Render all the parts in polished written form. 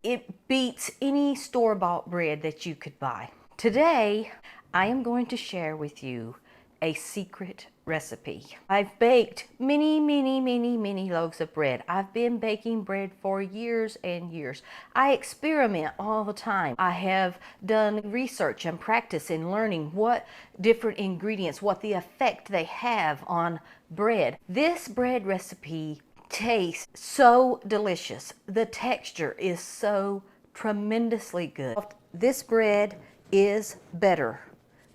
It beats any store-bought bread that you could buy. Today, I am going to share with you a secret recipe. I've baked many loaves of bread. I've been baking bread for years and years. I experiment all the time. I have done research and practice in learning what different ingredients, what the effect they have on bread. This bread recipe tastes so delicious. The texture is so tremendously good. This bread is better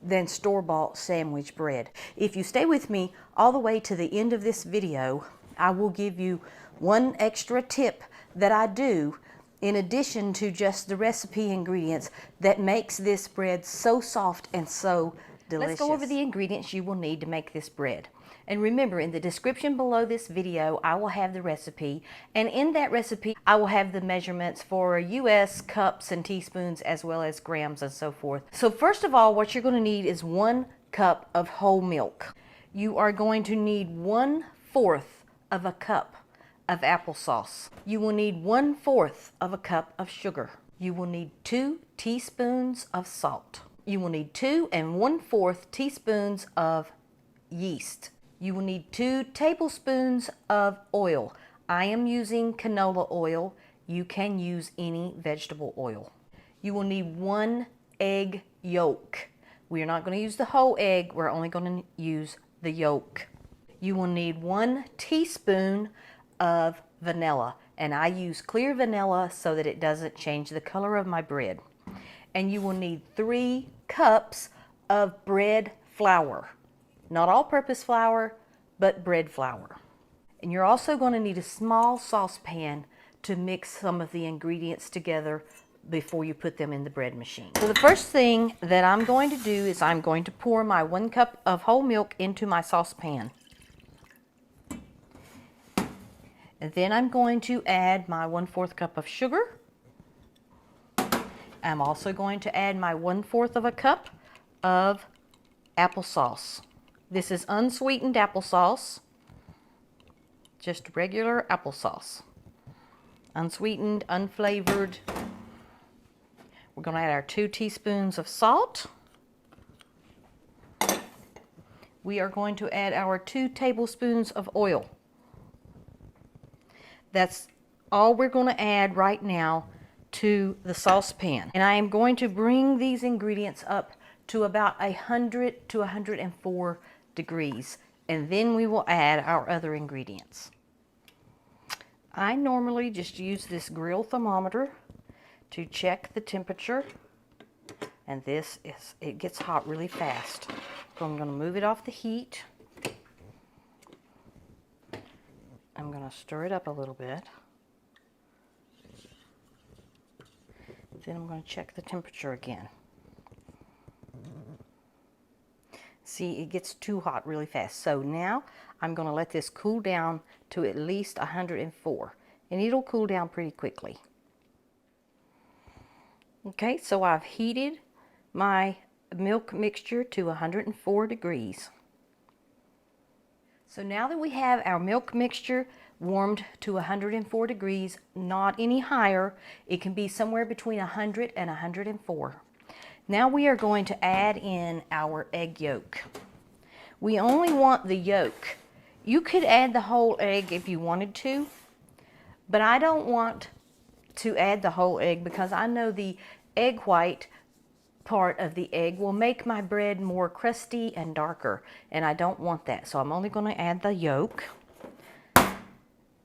than store-bought sandwich bread. If you stay with me all the way to the end of this video, I will give you one extra tip that I do in addition to just the recipe ingredients that makes this bread so soft and so delicious. Let's go over the ingredients you will need to make this bread. And remember, in the description below this video, I will have the recipe. And in that recipe, I will have the measurements for US cups and teaspoons, as well as grams and so forth. So first of all, what you're going to need is 1 cup of whole milk. You are going to need 1/4 of a cup of applesauce. You will need 1/4 of a cup of sugar. You will need 2 teaspoons of salt. You will need 2 1/4 teaspoons of yeast. You will need 2 tablespoons of oil. I am using canola oil. You can use any vegetable oil. You will need 1 egg yolk. We are not going to use the whole egg. We're only going to use the yolk. You will need 1 teaspoon of vanilla. And I use clear vanilla so that it doesn't change the color of my bread. And you will need 3 cups of bread flour. Not all-purpose flour, but bread flour. And you're also going to need a small saucepan to mix some of the ingredients together before you put them in the bread machine. So the first thing that I'm going to do is I'm going to pour my 1 cup of whole milk into my saucepan. And then I'm going to add my 1/4 cup of sugar. I'm also going to add my 1/4 of a cup of applesauce. This is unsweetened applesauce, just regular applesauce. Unsweetened, unflavored. We're going to add our 2 teaspoons of salt. We are going to add our 2 tablespoons of oil. That's all we're going to add right now to the saucepan. And I am going to bring these ingredients up to about 100 to 104 degrees, and then we will add our other ingredients. I normally just use this grill thermometer to check the temperature, and it gets hot really fast. So I'm going to move it off the heat. I'm going to stir it up a little bit. Then I'm going to check the temperature again. See, it gets too hot really fast. So now I'm going to let this cool down to at least 104. And it'll cool down pretty quickly. Okay, so I've heated my milk mixture to 104 degrees. So now that we have our milk mixture warmed to 104 degrees, not any higher, it can be somewhere between 100 and 104. Now we are going to add in our egg yolk. We only want the yolk. You could add the whole egg if you wanted to, but I don't want to add the whole egg because I know the egg white part of the egg will make my bread more crusty and darker, and I don't want that. So I'm only going to add the yolk.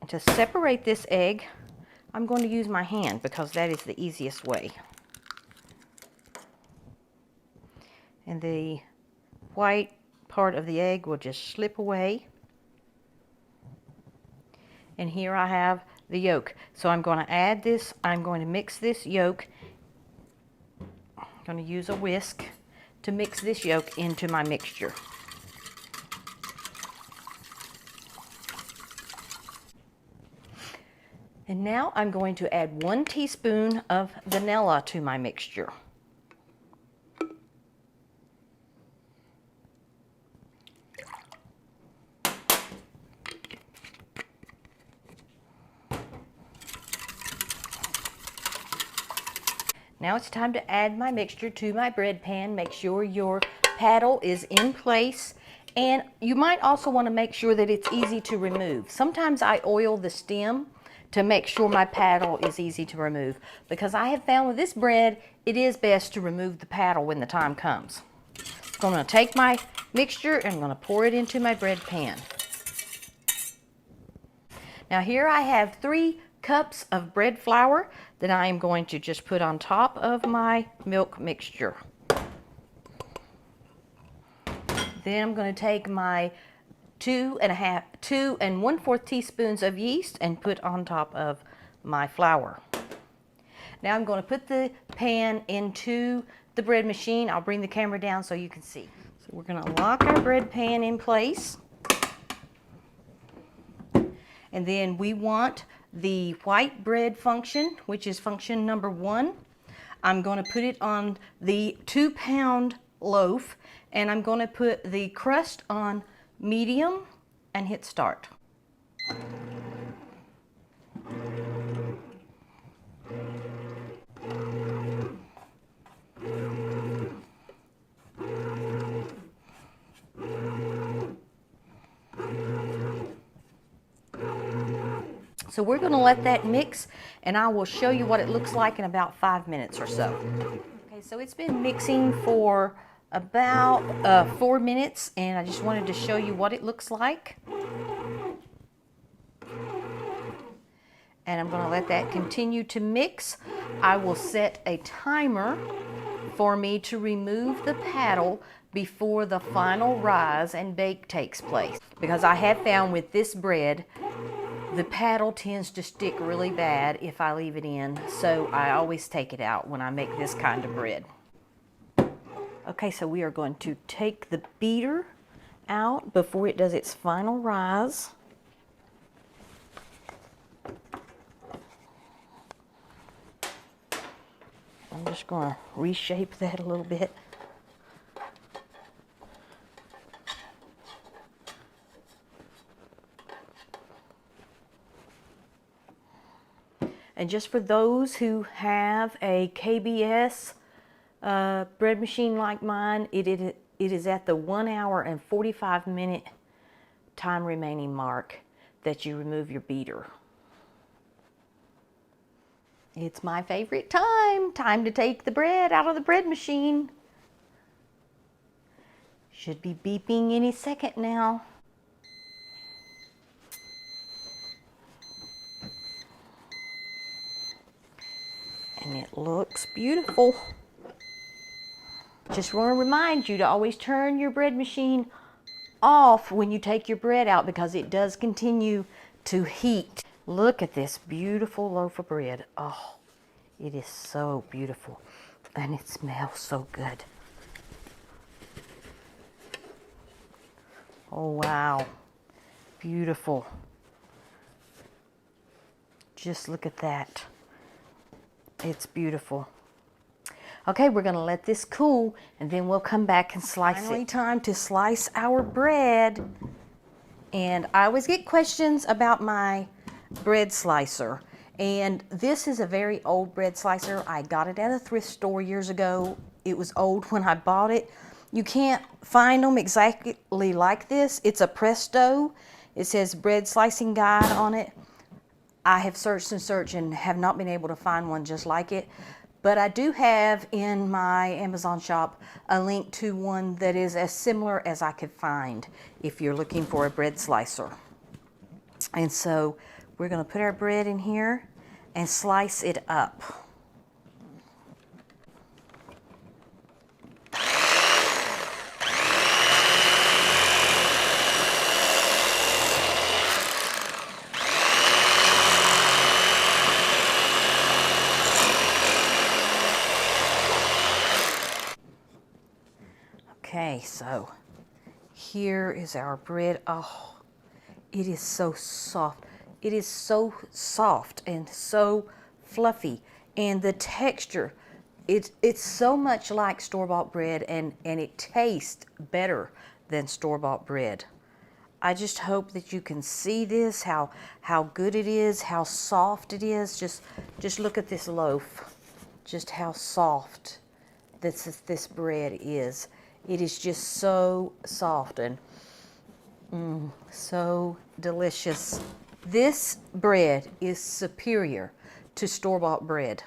To separate this egg, I'm going to use my hand because that is the easiest way. And the white part of the egg will just slip away. And here I have the yolk. So I'm going to add this, I'm going to mix this yolk. I'm going to use a whisk to mix this yolk into my mixture. And now I'm going to add 1 teaspoon of vanilla to my mixture. Now it's time to add my mixture to my bread pan. Make sure your paddle is in place. And you might also want to make sure that it's easy to remove. Sometimes I oil the stem to make sure my paddle is easy to remove, because I have found with this bread, it is best to remove the paddle when the time comes. I'm going to take my mixture and I'm going to pour it into my bread pan. Now here I have 3 cups of bread flour that I am going to just put on top of my milk mixture. Then I'm going to take my 2 1/4 teaspoons of yeast and put on top of my flour. Now I'm going to put the pan into the bread machine. I'll bring the camera down so you can see. So we're going to lock our bread pan in place. And then we want the white bread function, which is function number 1. I'm going to put it on the 2-pound loaf, and I'm going to put the crust on medium and hit start. So we're going to let that mix, and I will show you what it looks like in about 5 minutes or so. Okay, so it's been mixing for about 4 minutes, and I just wanted to show you what it looks like. And I'm going to let that continue to mix. I will set a timer for me to remove the paddle before the final rise and bake takes place, because I have found with this bread the paddle tends to stick really bad if I leave it in, so I always take it out when I make this kind of bread. Okay, so we are going to take the beater out before it does its final rise. I'm just going to reshape that a little bit. And just for those who have a KBS bread machine like mine, it is at the 1 hour and 45 minute time remaining mark that you remove your beater. It's my favorite time to take the bread out of the bread machine. Should be beeping any second now. And it looks beautiful. Just want to remind you to always turn your bread machine off when you take your bread out, because it does continue to heat. Look at this beautiful loaf of bread. Oh, it is so beautiful, and it smells so good. Oh wow, beautiful. Just look at that. It's beautiful. Okay, we're going to let this cool, and then we'll come back and slice it. Finally, time to slice our bread. And I always get questions about my bread slicer. And this is a very old bread slicer. I got it at a thrift store years ago. It was old when I bought it. You can't find them exactly like this. It's a Presto. It says bread slicing guide on it. I have searched and searched and have not been able to find one just like it. But I do have in my Amazon shop a link to one that is as similar as I could find if you're looking for a bread slicer. And so we're going to put our bread in here and slice it up. Okay, so here is our bread. Oh, it is so soft. It is so soft and so fluffy. And the texture, it's so much like store-bought bread, and it tastes better than store-bought bread. I just hope that you can see this, how good it is, how soft it is. Just look at this loaf. just how soft this bread is. It is just so soft and so delicious. This bread is superior to store-bought bread,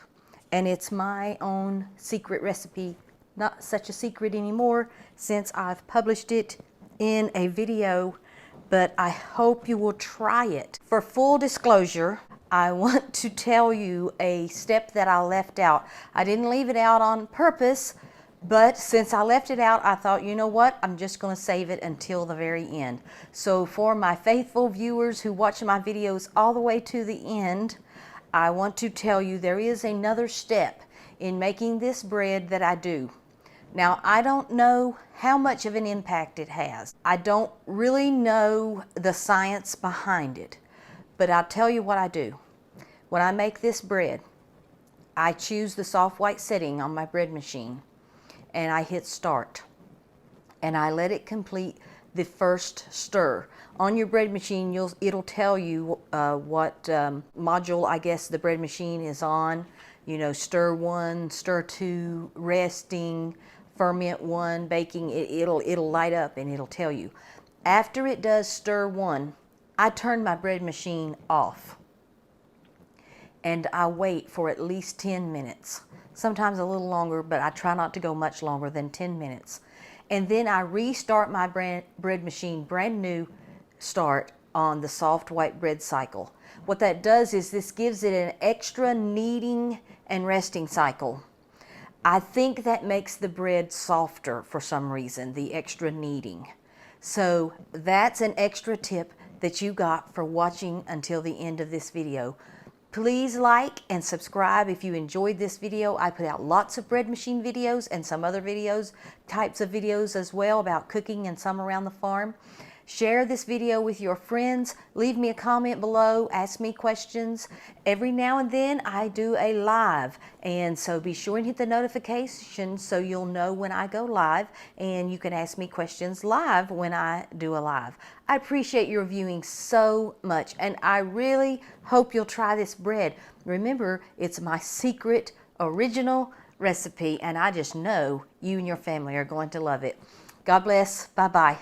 and it's my own secret recipe. Not such a secret anymore since I've published it in a video, but I hope you will try it. For full disclosure, I want to tell you a step that I left out. I didn't leave it out on purpose, but since I left it out, I thought, you know what? I'm just going to save it until the very end. So for my faithful viewers who watch my videos all the way to the end, I want to tell you there is another step in making this bread that I do. Now, I don't know how much of an impact it has. I don't really know the science behind it, but I'll tell you what I do. When I make this bread, I choose the soft white setting on my bread machine, and I hit start, and I let it complete the first stir. On your bread machine, it'll tell you what module, I guess, the bread machine is on. You know, stir 1, stir 2, resting, ferment 1, baking. It'll light up and it'll tell you. After it does stir 1, I turn my bread machine off, and I wait for at least 10 minutes. Sometimes a little longer, but I try not to go much longer than 10 minutes. And then I restart my bread machine, brand new start on the soft white bread cycle. What that does is this gives it an extra kneading and resting cycle. I think that makes the bread softer for some reason, the extra kneading. So that's an extra tip that you got for watching until the end of this video. Please like and subscribe if you enjoyed this video. I put out lots of bread machine videos and some other types of videos as well about cooking and some around the farm. Share this video with your friends. Leave me a comment below. Ask me questions. Every now and then I do a live, and so be sure and hit the notification so you'll know when I go live, and you can ask me questions live when I do a live. I appreciate your viewing so much, and I really hope you'll try this bread. Remember, it's my secret original recipe, and I just know you and your family are going to love it. God bless. Bye-bye.